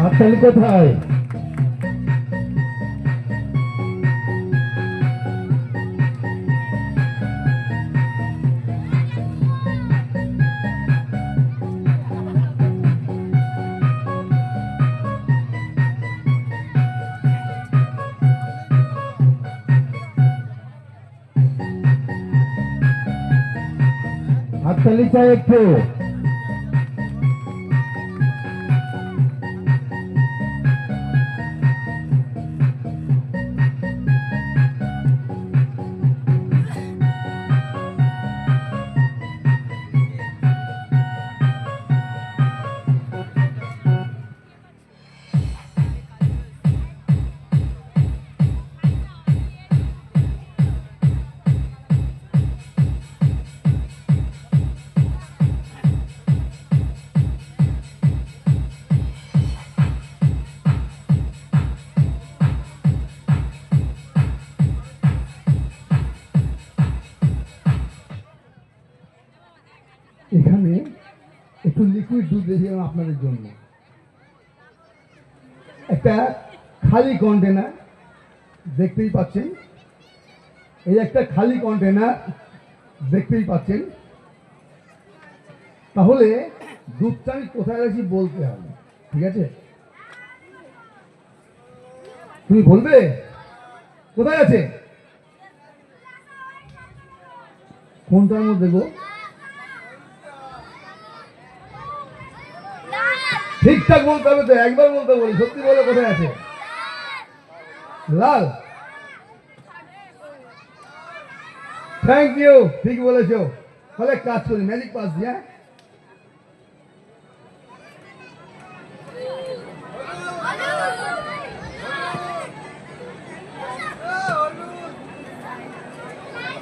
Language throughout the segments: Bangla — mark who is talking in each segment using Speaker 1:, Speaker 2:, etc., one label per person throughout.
Speaker 1: হাততালি কোথায়? হাততালি চাই একটু। এখানে একটু লিকুইড দুধ রেখেছিলাম আপনাদের জন্য। একটা খালি কন্টেনার দেখতেই পাচ্ছেন, এই একটা খালি কন্টেনার দেখতেই পাচ্ছেন। তাহলে দুধটা আমি কোথায় রাখছি বলতে হবে, ঠিক আছে? তুমি বলবে কোথায় আছে, কোনটার মধ্যে গো? ঠিকঠাক বলতে হবে তো, একবার বলতে বলি, সত্যি বলে কোথায় আছে? লাল। থ্যাংক ইউ, ঠিক বলেছো। তাহলে কাজ করি, ম্যাজিক পাস দিয়ে।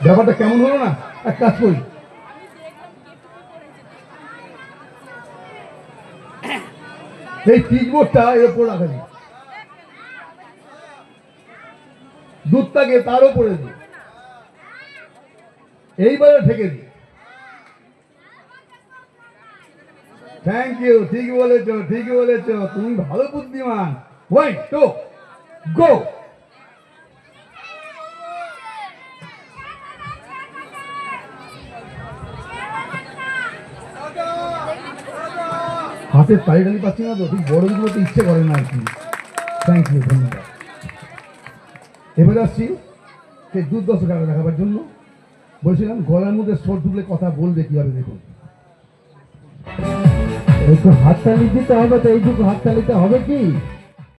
Speaker 1: ব্যাপারটা কেমন হলো না? এক কাজ করি, এই পিচবোর্ডটা এর উপর রাখা দিই, দুধটাকে তার উপরে দিই, এইবারে ঠেকে দিই। থ্যাংক ইউ, ঠিক বলেছো, ঠিক বলেছো, তুমি ভালো বুদ্ধিমান। 1 2 গো। হাতের তালি পাচ্ছি না তো, ঠিক বড় কিছু করতে ইচ্ছে করে না আর কি। থ্যাংক ইউ, ধন্যবাদ। এবার আসছি সেই দুর্দশ খেলা দেখাবার জন্য। বলছিলাম গলার মধ্যে স্বর ঢুকলে কথা বলবে কিভাবে, দেখুন। একটু হাততালি দিতে হবে তো, এইটুকু হাততালিতে হবে কি?